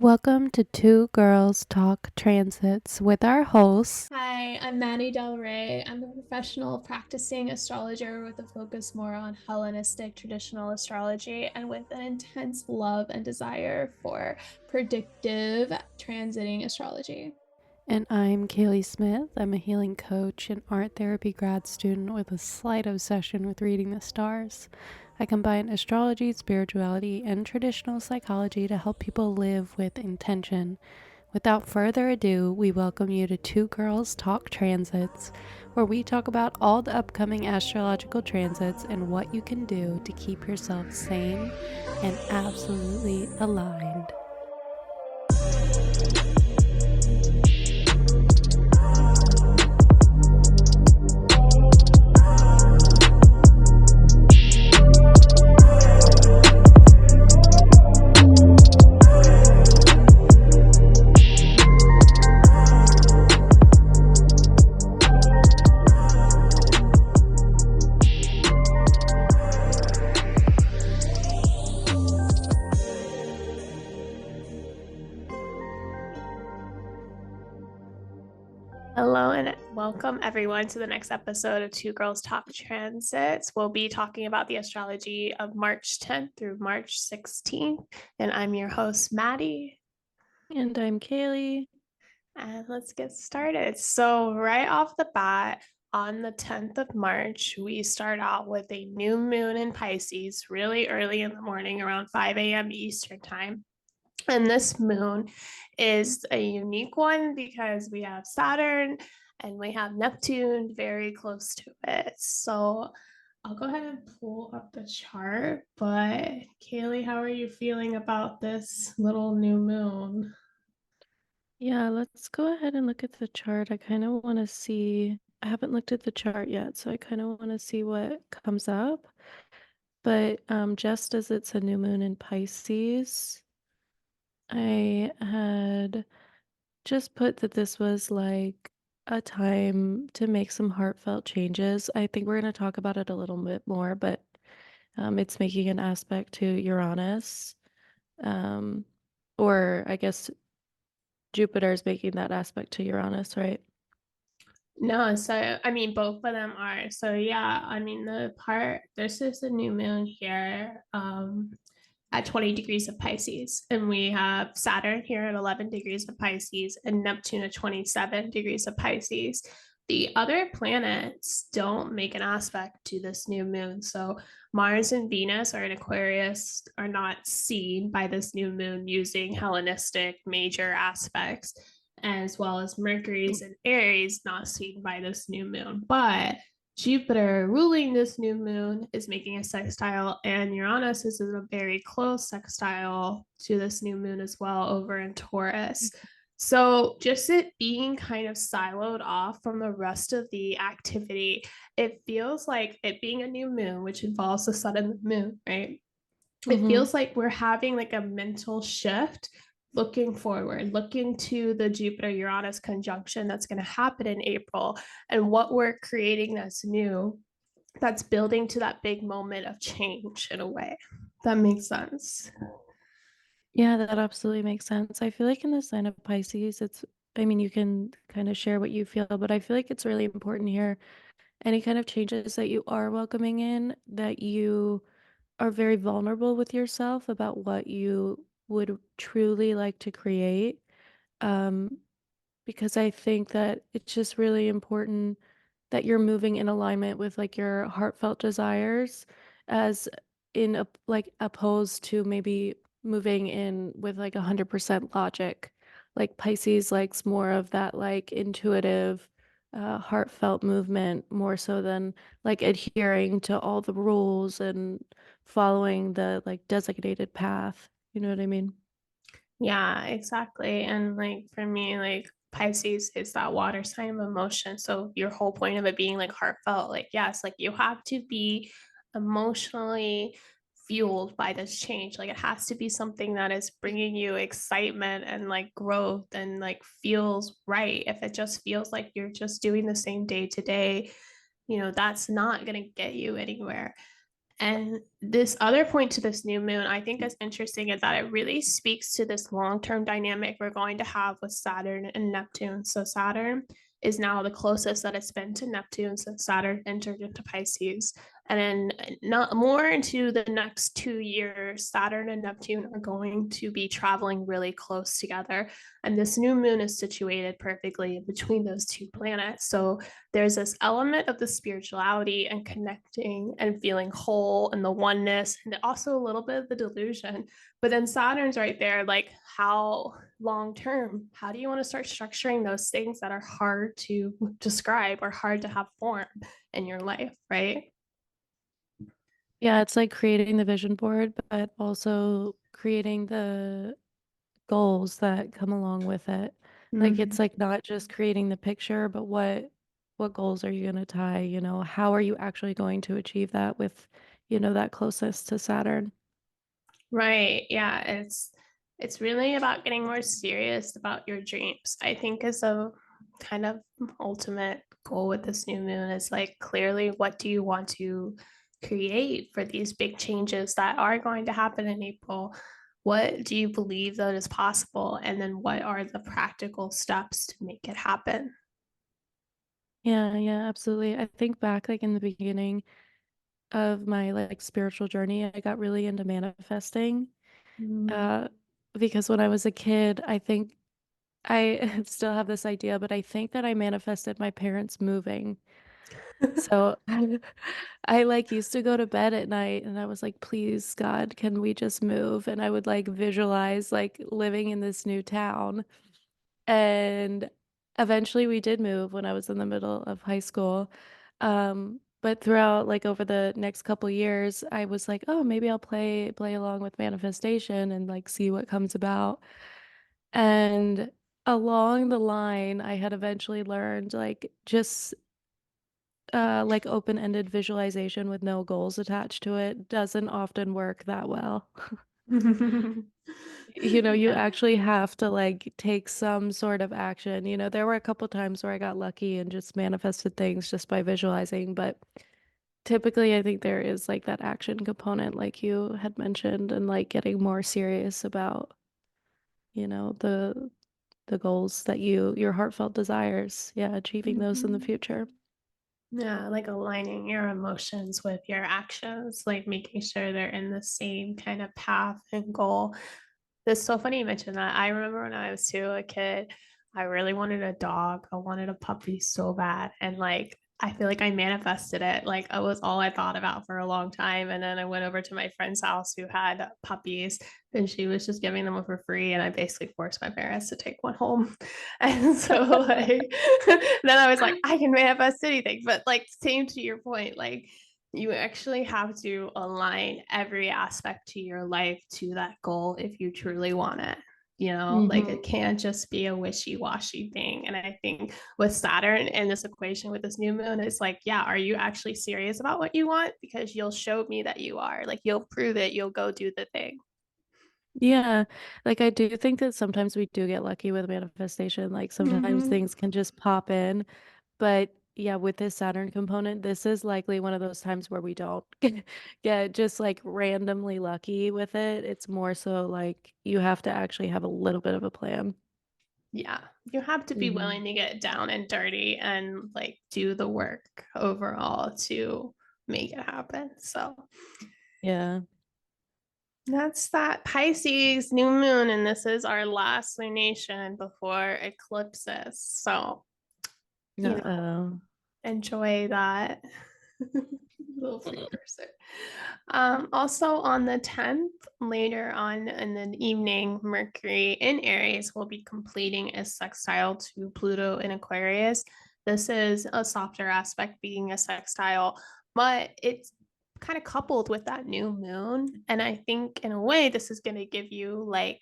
Welcome to Two Girls Talk Transits with our hosts. Hi, I'm Maddie Del Rey. I'm a professional practicing astrologer with a focus more on Hellenistic traditional astrology and with an intense love and desire for predictive transiting astrology. And I'm Kaylee Smith. I'm a healing coach and art therapy grad student with a slight obsession with reading the stars. I combine astrology, spirituality, and traditional psychology to help people live with intention. Without further ado, we welcome you to Two Girls Talk Transits, where we talk about all the upcoming astrological transits and what you can do to keep yourself sane and absolutely aligned. Hello and welcome everyone to the next episode of Two Girls Talk Transits. We'll be talking about the astrology of March 10th through March 16th, and I'm your host, Maddie. And I'm Kaylee. And let's get started. So, right off the bat, on the 10th of March, we start out with a new moon in Pisces really early in the morning, around 5 a.m. Eastern Time. And this moon is a unique one because we have Saturn and we have Neptune very close to it. So, I'll go ahead and pull up the chart. But, Kaylee, how are you feeling about this little new moon? Yeah, let's go ahead and look at the chart. I kind of want to see, I haven't looked at the chart yet, so I kind of want to see what comes up. But just as it's a new moon in Pisces, I had just put that this was like a time to make some heartfelt changes. I think we're going to talk about it a little bit more, but it's making an aspect to Uranus. Um, or I guess Jupiter is making that aspect to Uranus, right? No, so I mean, both of them are. So yeah, I mean, this is a new moon here at 20 degrees of Pisces, and we have Saturn here at 11 degrees of Pisces and Neptune at 27 degrees of Pisces. The other planets don't make an aspect to this new moon. So Mars and Venus are in Aquarius are not seen by this new moon using Hellenistic major aspects, as well as Mercury's in Aries not seen by this new moon. But Jupiter ruling this new moon is making a sextile, and Uranus is in a very close sextile to this new moon as well over in Taurus. So, just it being kind of siloed off from the rest of the activity, it feels like it being a new moon, which involves the sun and the moon, right? It Mm-hmm. feels like we're having like a mental shift looking forward, looking to the Jupiter Uranus conjunction that's going to happen in April and what we're creating that's new, that's building to that big moment of change in a way. That makes sense. Yeah, that absolutely makes sense. I feel like in the sign of Pisces, I mean, you can kind of share what you feel, but I feel like it's really important here. Any kind of changes that you are welcoming in, that you are very vulnerable with yourself about what you would truly like to create. Um, because I think that it's just really important that you're moving in alignment with like your heartfelt desires as like opposed to maybe moving in with like 100% logic. Like Pisces likes more of that like intuitive heartfelt movement more so than like adhering to all the rules and following the like designated path. You know what I mean? Yeah, exactly. And like for me, like Pisces is that water sign of emotion. So your whole point of it being like heartfelt, like yes, like you have to be emotionally fueled by this change. Like it has to be something that is bringing you excitement and like growth and like feels right. If it just feels like you're just doing the same day to day, that's not going to get you anywhere. And this other point to this new moon, I think is interesting is that it really speaks to this long-term dynamic we're going to have with Saturn and Neptune. So Saturn is now the closest that it's been to Neptune since Saturn entered into Pisces. And then not more into the next 2 years, Saturn and Neptune are going to be traveling really close together. And this new moon is situated perfectly between those two planets. So there's this element of the spirituality and connecting and feeling whole and the oneness, and also a little bit of the delusion. But then Saturn's right there, like, how long term? How do you want to start structuring those things that are hard to describe or hard to have form in your life, right? Yeah, it's like creating the vision board, but also creating the goals that come along with it. Like it's Mm-hmm. like not just creating the picture, but what goals are you going to tie, how are you actually going to achieve that with, that closest to Saturn? Right. Yeah. It's really about getting more serious about your dreams. I think is a kind of ultimate goal with this new moon is like clearly what do you want to create for these big changes that are going to happen in April? What do you believe that is possible? And then what are the practical steps to make it happen? Yeah, yeah, absolutely. I think back like in the beginning of my like spiritual journey, I got really into manifesting. Mm. Uh, because when I was a kid, I think I still have this idea, but I think that I manifested my parents moving. So I like used to go to bed at night and I was like, please, God, can we just move? And I would like visualize like living in this new town. And eventually we did move when I was in the middle of high school. But throughout like over the next couple years, I was like, oh, maybe I'll play along with manifestation and like see what comes about. And along the line, I had eventually learned like just like open-ended visualization with no goals attached to it doesn't often work that well. You Yeah. actually have to like take some sort of action. There were a couple times where I got lucky and just manifested things just by visualizing, but typically I think there is like that action component like you had mentioned and like getting more serious about, the goals that your heartfelt desires. Yeah, achieving those in the Mhm. future. Yeah, like aligning your emotions with your actions, like making sure they're in the same kind of path and goal. It's so funny you mentioned that. I remember when I was too a kid, I really wanted a dog. I wanted a puppy so bad. And like, I feel like I manifested it. Like, it was all I thought about for a long time. And then I went over to my friend's house who had puppies and she was just giving them for free. And I basically forced my parents to take one home. And so, like, then I was like, I can manifest anything. But, like, same to your point, like, you actually have to align every aspect to your life to that goal if you truly want it. Like it Hmm. can't just be a wishy-washy thing. And I think with Saturn and this equation with this new moon, it's like, yeah, are you actually serious about what you want? Because you'll show me that you are. Like you'll prove it, you'll go do the thing. Yeah, like I do think that sometimes we do get lucky with manifestation. Like sometimes Mm-hmm. things can just pop in. But yeah, with this Saturn component, this is likely one of those times where we don't get just like randomly lucky with it. It's more so like you have to actually have a little bit of a plan. Yeah, you have to be Hmm. willing to get down and dirty and like do the work overall to make it happen. So Yeah. that's that Pisces new moon, and this is our last lunation before eclipses. So, Uh-oh. enjoy that little precursor. Also on the 10th, later on in the evening, Mercury in Aries will be completing a sextile to Pluto in Aquarius. This is a softer aspect being a sextile, but it's kind of coupled with that new moon. And I think in a way, this is going to give you like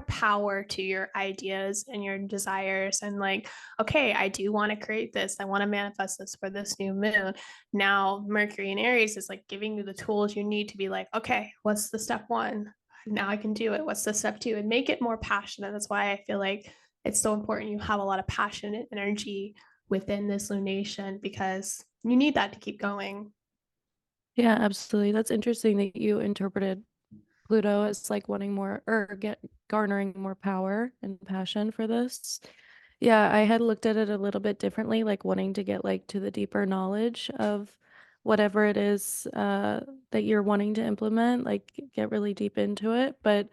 power to your ideas and your desires and like, okay, I do want to create this. I want to manifest this for this new moon. Now, Mercury in Aries is like giving you the tools you need to be like, okay, what's the step one? Now I can do it. What's the step two? And make it more passionate. That's why I feel like it's so important you have a lot of passion and energy within this lunation because you need that to keep going. Yeah, absolutely. That's interesting that you interpreted Pluto as like wanting more or get garnering more power and passion for this. Yeah, I had looked at it a little bit differently, like wanting to get like to the deeper knowledge of whatever it is that you're wanting to implement, like get really deep into it, but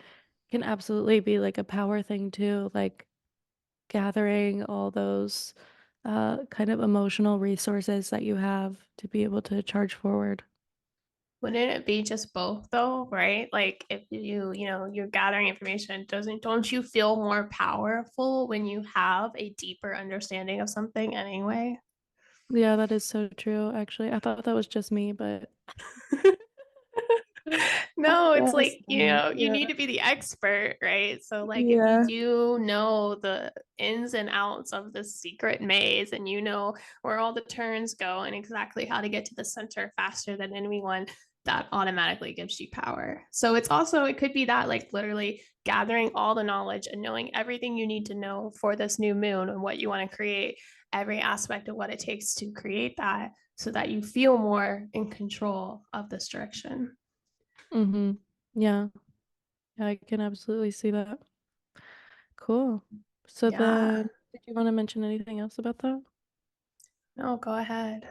can absolutely be like a power thing too, like gathering all those kind of emotional resources that you have to be able to charge forward. Wouldn't it be just both though, right? Like if you're gathering information, don't you feel more powerful when you have a deeper understanding of something anyway? Yeah, that is so true, actually. I thought that was just me, but No, it's yes, like, you yeah. need to be the expert, right? So like if you Yeah. do know the ins and outs of the secret maze and you know where all the turns go and exactly how to get to the center faster than anyone, that automatically gives you power. So it could be that like literally gathering all the knowledge and knowing everything you need to know for this new moon and what you want to create, every aspect of what it takes to create that so that you feel more in control of this direction. Mm-hmm. Yeah. Yeah, I can absolutely see that. Cool. So Yeah. then, did you want to mention anything else about that? No, go ahead.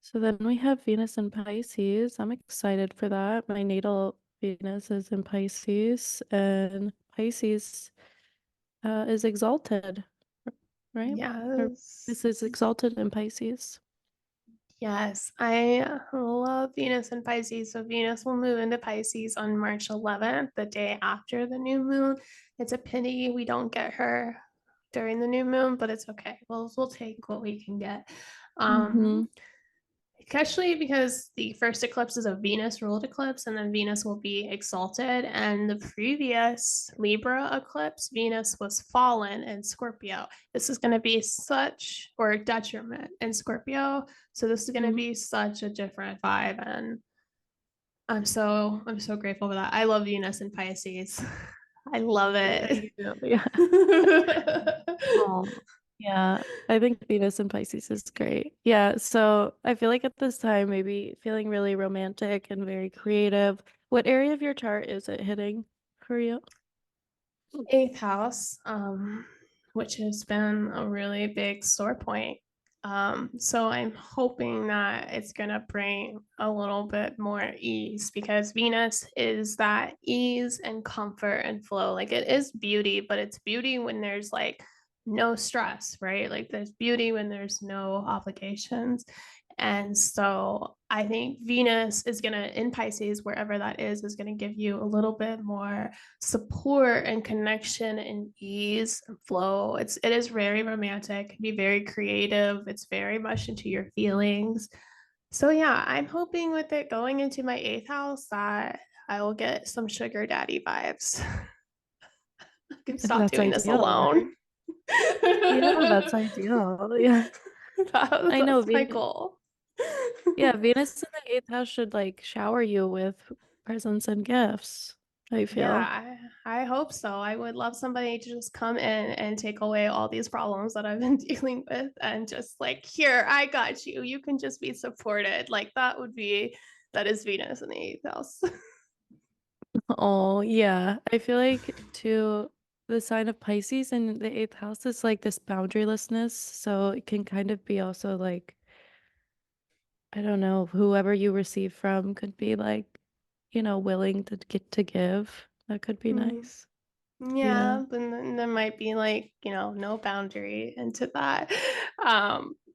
So then we have Venus in Pisces. I'm excited for that. My natal Venus is in Pisces, and Pisces is exalted, right? Or Yes. this is exalted in Pisces. Yes, I love Venus and Pisces. So Venus will move into Pisces on March 11th, the day after the new moon. It's a pity we don't get her during the new moon, but it's okay. We'll take what we can get. Mm-hmm. Especially because the first eclipse is a Venus ruled eclipse, and then Venus will be exalted. And the previous Libra eclipse, Venus was fallen in Scorpio. This is going to be such, or detriment in Scorpio. So this is going to Mm-hmm. be such a different vibe. And I'm so grateful for that. I love Venus and Pisces. I love Yeah, it. you do. Yeah. Oh, yeah. I think Venus and Pisces is great. Yeah. So I feel like at this time, maybe feeling really romantic and very creative. What area of your chart is it hitting for you? Eighth house, which has been a really big sore point. So I'm hoping that it's gonna bring a little bit more ease because Venus is that ease and comfort and flow. Like it is beauty, but it's beauty when there's like no stress, right? Like there's beauty when there's no obligations. And so I think Venus is gonna in Pisces, wherever that is gonna give you a little bit more support and connection and ease and flow. It is very romantic, can be very creative. It's very much into your feelings. So yeah, I'm hoping with it going into my eighth house that I will get some sugar daddy vibes. I can stop That's doing this ideal, right? alone. Yeah, that's ideal. Yeah. I know That's my Venus. goal. Yeah, Venus in the eighth house should like shower you with presents and gifts, I feel. Yeah, I hope so. I would love somebody to just come in and take away all these problems that I've been dealing with and just like, here, I got you. You can just be supported. Like that is Venus in the eighth house. Oh, yeah. I feel like too the sign of Pisces in the eighth house is like this boundarylessness. So it can kind of be also like, I don't know, whoever you receive from could be like, willing to get to give. That could be Hmm. nice. Yeah. Yeah, but then there might be like, no boundary into that,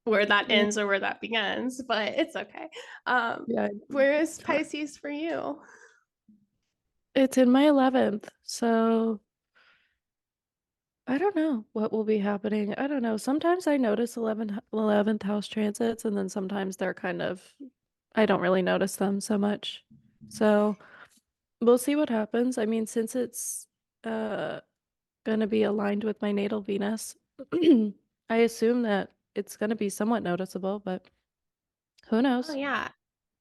where that Yeah. ends or where that begins, but it's okay. Yeah. Where is It's hard. Pisces for you? It's in my 11th. So I don't know what will be happening. I don't know. Sometimes I notice 11th house transits, and then sometimes they're kind of, I don't really notice them so much. So we'll see what happens. I mean, since it's uh gonna be aligned with my natal Venus, I assume that it's gonna be somewhat noticeable, but who Oh knows? yeah.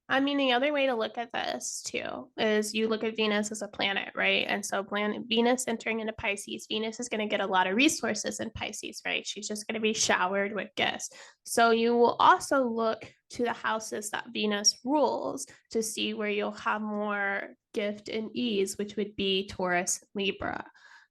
I mean, the other way to look at this too is you look at Venus as a planet, right? And so planet Venus entering into Pisces, Venus is going to get a lot of resources in Pisces, right? She's just going to be showered with gifts. So you will also look to the houses that Venus rules to see where you'll have more gift and ease, which would be Taurus, Libra.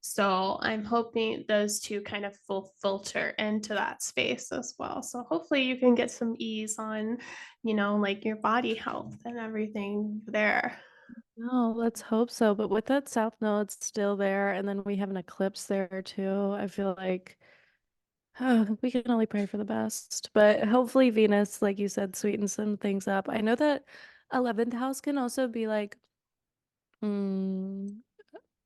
So I'm hoping those two kind of will filter into that space as well. So hopefully you can get some ease on, like your body health and everything there. No, let's hope so. But with that south node still there, and then we have an eclipse there too, I feel like we can only pray for the best. But hopefully Venus, like you said, sweetens some things up. I know that 11th house can also be like mm,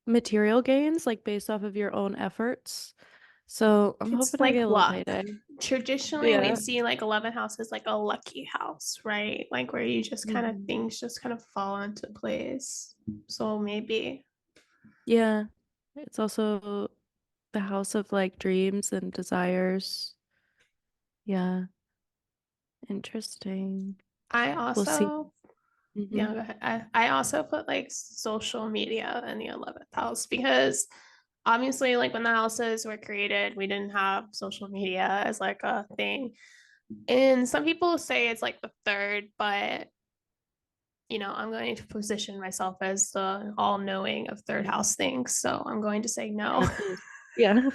material gains, like based off of your own efforts. So I'm It's hoping I like get a little luck. payday. Traditionally, we Yeah. see like 11th house as like a lucky house, right? Like where you just kind of Mhm. things just kind of fall into place. So maybe. Yeah. It's also the house of like dreams and desires. Yeah. Interesting. I We'll see. also, Hmm. yeah, go ahead. I also put like social media in the 11th house because obviously, like when the houses were created, we didn't have social media as like a thing. And some people say it's like the third, but I'm going to position myself as the all knowing of third house things. So I'm going to say no. Absolutely. Yeah.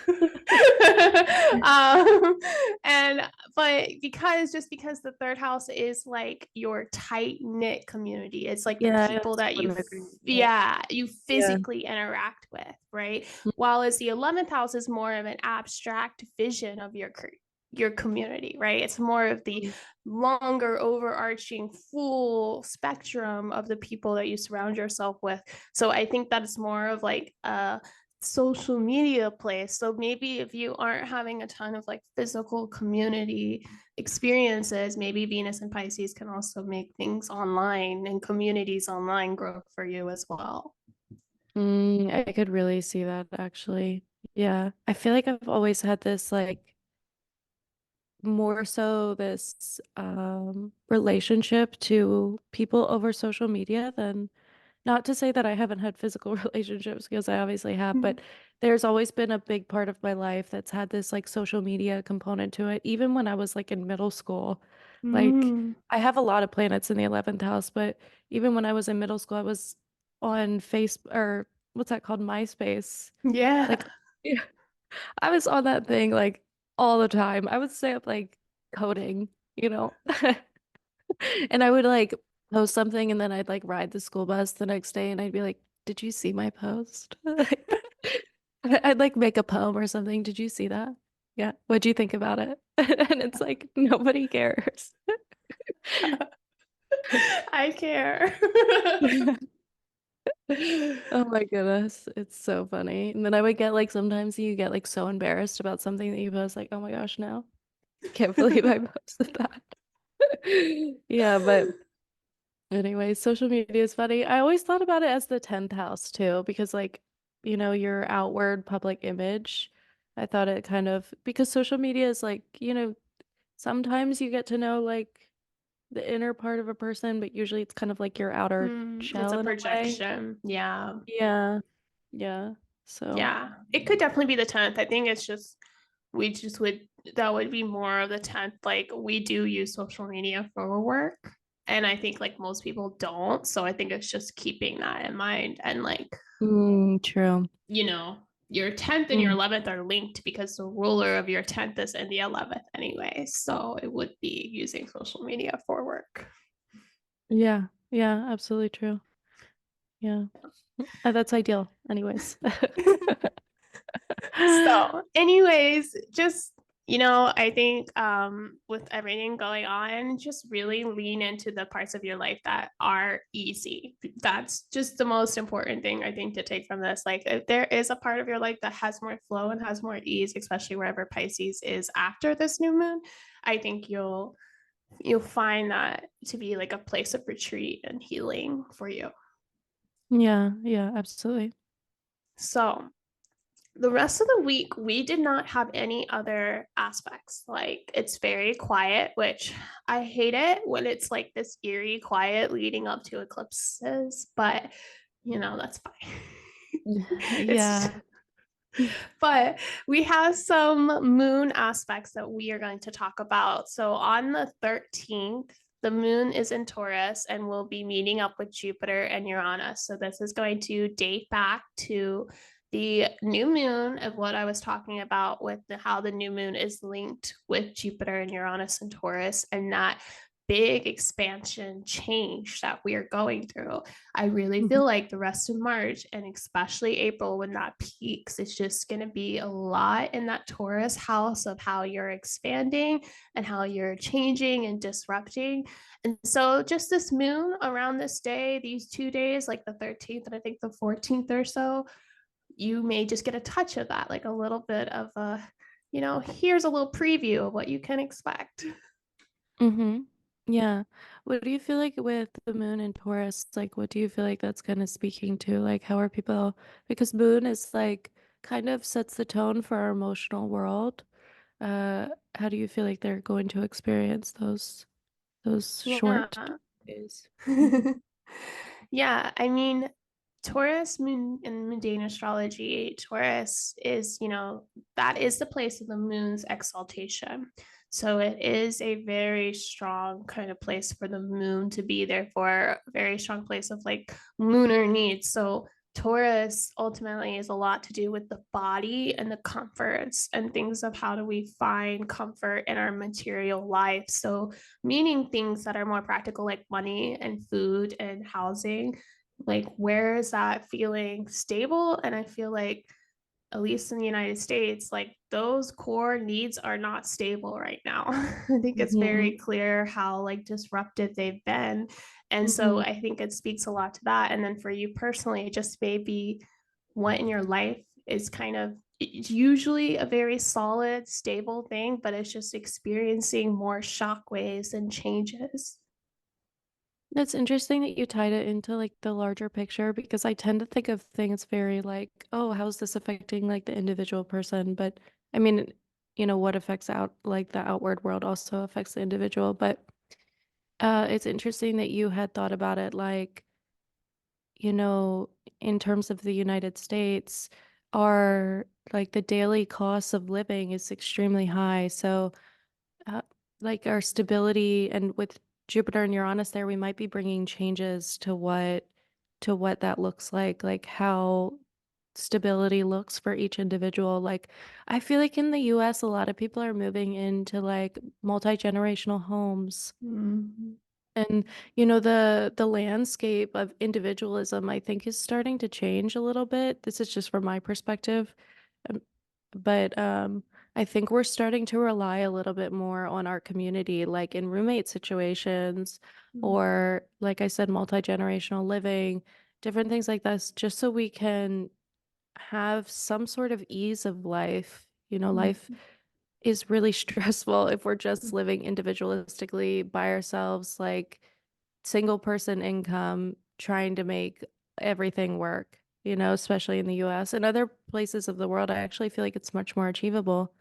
um, and but because the third house is like your tight knit community, it's like the Yeah, I people also that wouldn't agree with that. yeah, you Yeah. physically interact with, right? While as the 11th house is more of an abstract vision of your community, right? It's more of the Mhm. longer overarching full spectrum of the people that you surround yourself with. So I think that's more of like a social media place. So maybe if you aren't having a ton of like physical community experiences, maybe Venus and Pisces can also make things online and communities online grow for you as well. I could really see that actually. Yeah. I feel like I've always had this like more so this relationship to people over social media than not to say that I haven't had physical relationships because I obviously have, but there's always been a big part of my life that's had this like social media component to it. Even when I was like in middle school, like Mm, I have a lot of planets in the 11th house, but even when I was in middle school, I was on Facebook or what's that called? MySpace. yeah. Like I was on that thing like all the time. I would stay up like coding, you know? And I would like post something and then I'd like ride the school bus the next day and I'd be like, "Did you see my post?" Like, I'd like make a poem or something. Did you see that? Yeah. What'd you think about it? And it's like nobody cares. I care. Oh my goodness. It's so funny. And then I would get like sometimes you get like so embarrassed about something that you post, like, oh my gosh, no. Can't believe I posted that. Yeah, but anyway, social media is funny. I always thought about it as the 10th house too, because like, your outward public image. I thought it kind of because social media is like, sometimes you get to know like the inner part of a person, but usually it's kind of like your outer It's shell a in a way. projection. Yeah. Yeah. Yeah. So, Yeah. It could definitely be the 10th. I think it's just we just would that would be more of the 10th. Like we do use social media for work. And I think like most people don't. So I think it's just keeping that in mind. And like, true. your 10th and your Mm, 11th are linked because the ruler of your 10th is in the 11th anyway. So it would be using social media for work. yeah. Yeah, absolutely true. Yeah. That's ideal anyways. So, anyways, just I think with everything going on, just really lean into the parts of your life that are easy. That's just the most important thing I think to take from this. Like if there is a part of your life that has more flow and has more ease, especially wherever Pisces is after this new moon, I think you'll find that to be like a place of retreat and healing for you. Yeah, yeah, absolutely. So the rest of the week, we did not have any other aspects. Like it's very quiet, which I hate it when it's like this eerie quiet leading up to eclipses, but that's fine. it's Yeah. but we have some moon aspects that we are going to talk about. So on the 13th, the moon is in Taurus and will be meeting up with Jupiter and Uranus. So this is going to date back to the new moon of what I was talking about with how the new moon is linked with Jupiter and Uranus and Taurus, and that big expansion change that we are going through. I really Mhm. feel like the rest of March and especially April, when that peaks, it's just going to be a lot in that Taurus house of how you're expanding and how you're changing and disrupting. And so, just this moon around this day, these 2 days, like the 13th and I think the 14th or so, you may just get a touch of that, like a little bit of here's a little preview of what you can expect. Mhm. Yeah. What do you feel like with the moon and Taurus? Like, what do you feel like that's kind of speaking to? Like, how are people, because moon is like kind of sets the tone for our emotional world. How do you feel like they're going to experience those short Yeah. days? Mhm. Yeah, I mean, Taurus moon in mundane astrology, Taurus is, that is the place of the moon's exaltation. So it is a very strong kind of place for the moon to be there for, a very strong place of like lunar needs. So Taurus ultimately is a lot to do with the body and the comforts and things of how do we find comfort in our material life. So meaning things that are more practical like money and food and housing, like where is that feeling stable? And I feel like at least in the United States, like those core needs are not stable right now. I think it's very Mhm. clear how like disruptive they've been. And so Mhm. I think it speaks a lot to that. And then for you personally, just maybe what in your life is kind of, it's usually a very solid, stable thing, but it's just experiencing more shock waves and changes. It's interesting that you tied it into like the larger picture because I tend to think of things very like, oh, how's this affecting like the individual person? But I mean, what affects out like the outward world also affects the individual. But it's interesting that you had thought about it like, you know, in terms of the United States, our like the daily cost of living is extremely high. So uh, like our stability and with Jupiter and Uranus there, we might be bringing changes to what that looks like how stability looks for each individual. Like I feel like in the US a lot of people are moving into like multi-generational homes. Mhm. And the landscape of individualism I think is starting to change a little bit. This is just from my perspective. Um, but I think we're starting to rely a little bit more on our community, like in roommate situations or like I said, multi-generational living, different things like this, just so we can have some sort of ease of life. Life Mhm. is really stressful if we're just living individualistically by ourselves, like single person income, trying to make everything work, especially in the US and other places of the world. I actually feel like it's much more achievable,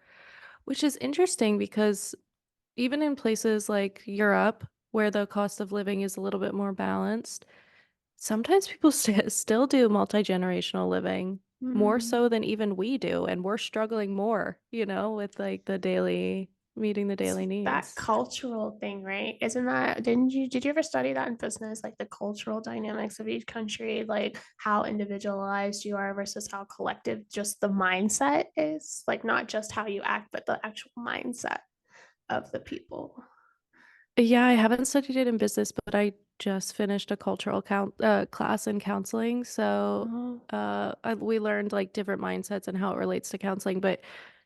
which is interesting because even in places like Europe, where the cost of living is a little bit more balanced, sometimes people still do multi-generational living more Mhm. so than even we do, and we're struggling more, with like meeting the It's daily that needs. cultural thing, right? Isn't that, did you ever study that in business, like the cultural dynamics of each country, like how individualized you are versus how collective just the mindset is, like not just how you act, but the actual mindset of the people. Yeah, I haven't studied it in business, but I just finished a class in counseling. So Oh. we learned like different mindsets and how it relates to counseling. But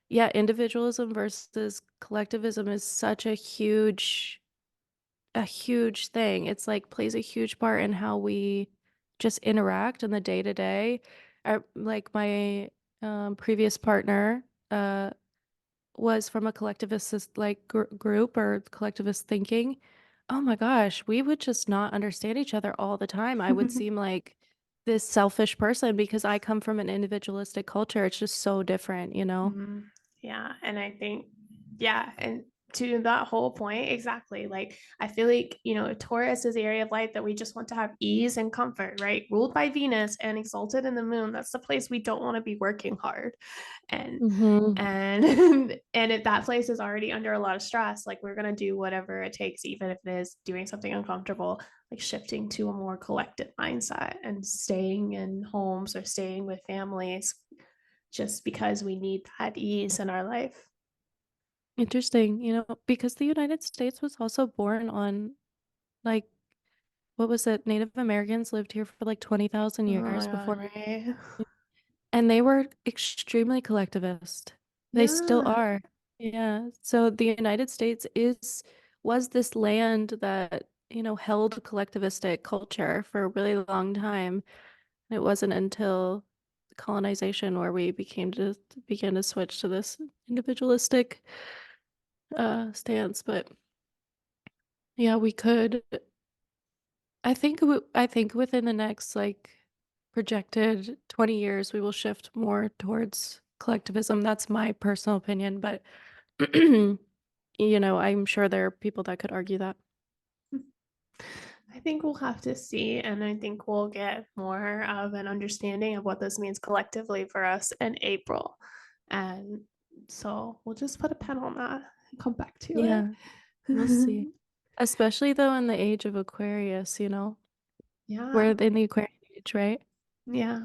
yeah, individualism versus collectivism is such a huge thing. It's like plays a huge part in how we just interact in the day to day. Like my previous partner was from a collectivist like group or collectivist thinking. Oh my gosh, we would just not understand each other all the time. I would seem like this selfish person because I come from an individualistic culture. It's just so different, you know? Mhm. Yeah, and I think, yeah, and to that whole point, exactly. Like, I feel like, Taurus is the area of life that we just want to have ease and comfort, right? Ruled by Venus and exalted in the moon. That's the place we don't want to be working hard. And Hmm. and and if that place is already under a lot of stress, like we're gonna do whatever it takes, even if it is doing something uncomfortable, like shifting to a more collective mindset and staying in homes or staying with families just because we need that ease in our life. Interesting, because the United States was also born on like what was it? Native Americans lived here for like 20,000 Oh my years God, before, right? and they were extremely collectivist. They still Yeah. are. Yeah. So the United States was this land that, held collectivistic culture for a really long time. And it wasn't until colonization where we began to switch to this individualistic stance. But yeah, we could. I think within the next like projected 20 years, we will shift more towards collectivism. That's my personal opinion, but I'm sure there are people that could argue that. I think we'll have to see, and I think we'll get more of an understanding of what this means collectively for us in April. And so we'll just put a pin on that and come back to Yeah, we'll see. it. Especially though in the age of Aquarius, we're Yeah. in the Aquarian age, right? Yeah.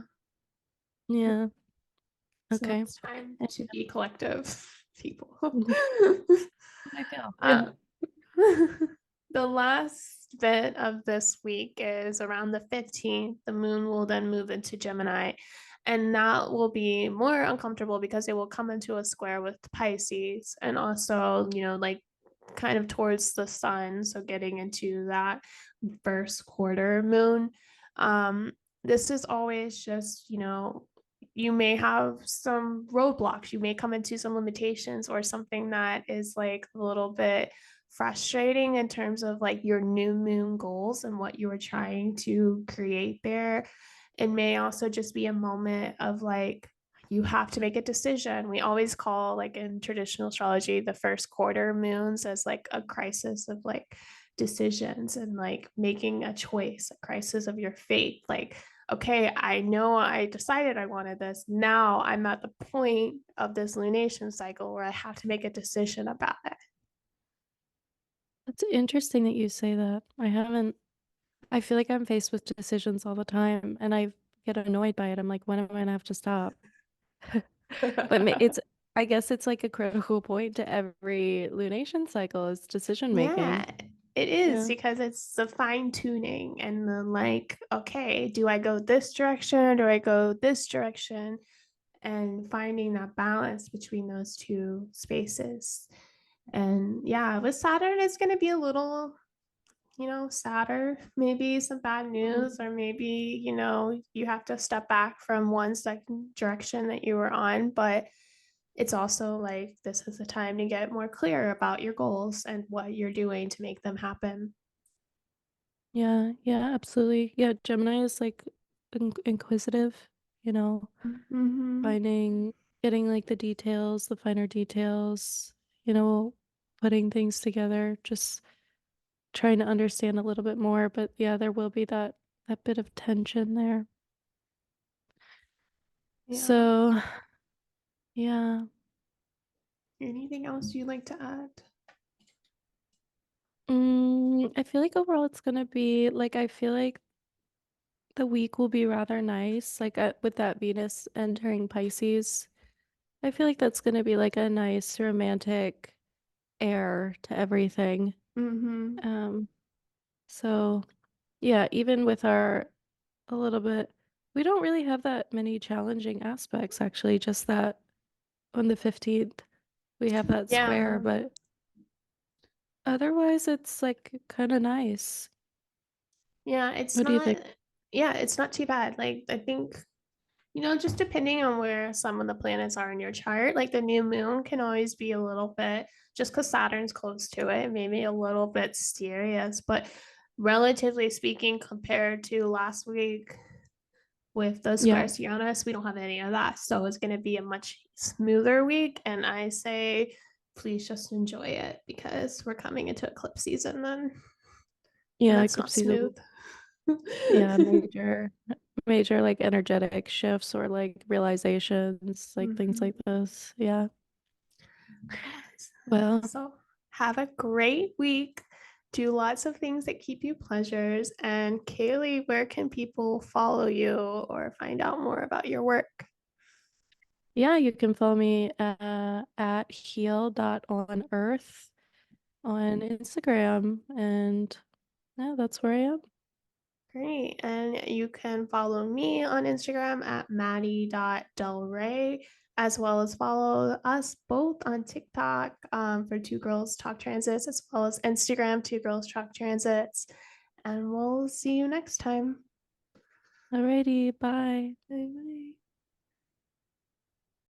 Yeah. So Okay. it's time to be collective people. I feel. Yeah. uh, the last bit of this week is around the 15th. The moon will then move into Gemini, and that will be more uncomfortable because it will come into a square with Pisces and also, like kind of towards the sun. So getting into that first quarter moon. Um, this is always just, you may have some roadblocks. You may come into some limitations or something that is like a little bit frustrating in terms of like your new moon goals and what you were trying to create there. It may also just be a moment of like, you have to make a decision. We always call, like in traditional astrology, the first quarter moons as like a crisis of like decisions and like making a choice, a crisis of your faith. Like, okay, I know I decided I wanted this. Now I'm at the point of this lunation cycle where I have to make a decision about it. It's interesting that you say that. I feel like I'm faced with decisions all the time and I get annoyed by it. I'm like, when am I gonna have to stop? But I guess it's like a critical point to every lunation cycle is decision Yeah, making. it is Yeah. because it's the fine tuning and the like, okay, do I go this direction? Do I go this direction? And finding that balance between those two spaces. And yeah, with Saturn, it's going to be a little, sadder, maybe some bad news, Mhm. or maybe, you have to step back from one second direction that you were on. But it's also like this is the time to get more clear about your goals and what you're doing to make them happen. Yeah, yeah, absolutely. Yeah, Gemini is like inquisitive, you know, Mm-hmm. finding, getting like the details, the finer details, you know, putting things together, just trying to understand a little bit more. But yeah, there will be that bit of tension there. Yeah. So, yeah. Anything else you'd like to add? I feel like overall it's gonna be like I feel like the week will be rather nice, like with that Venus entering Pisces. I feel like that's gonna be like a nice romantic air to everything. Mm-hmm. Um, so yeah, even with our a little bit, we don't really have that many challenging aspects actually, just that on the 15th we have that square, Yeah. but otherwise it's like kind of nice. Yeah, it's What do you not, think? yeah, it's not too bad. Like, I think, just depending on where some of the planets are in your chart, like the new moon can always be a little bit, just because Saturn's close to it, maybe a little bit serious, but relatively speaking, compared to last week, With the Yeah. squares to Uranus, we don't have any of that. So it's going to be a much smoother week. And I say, please just enjoy it because we're coming into eclipse season then. And Yeah, that's not eclipse season. smooth. Yeah, major like energetic shifts or like realizations, like things Mhm. like this. Yeah. Well, So have a great week. Do lots of things that keep you pleasures. And Kaylee, where can people follow you or find out more about your work? yeah, you can follow me at heal.onearth on Instagram. And yeah, that's where I am. Great. And you can follow me on Instagram at maddie.delray, as well as follow us both on TikTok for Two Girls Talk Transits, as well as Instagram, Two Girls Talk Transits. And we'll see you next time. Alrighty, bye. Bye.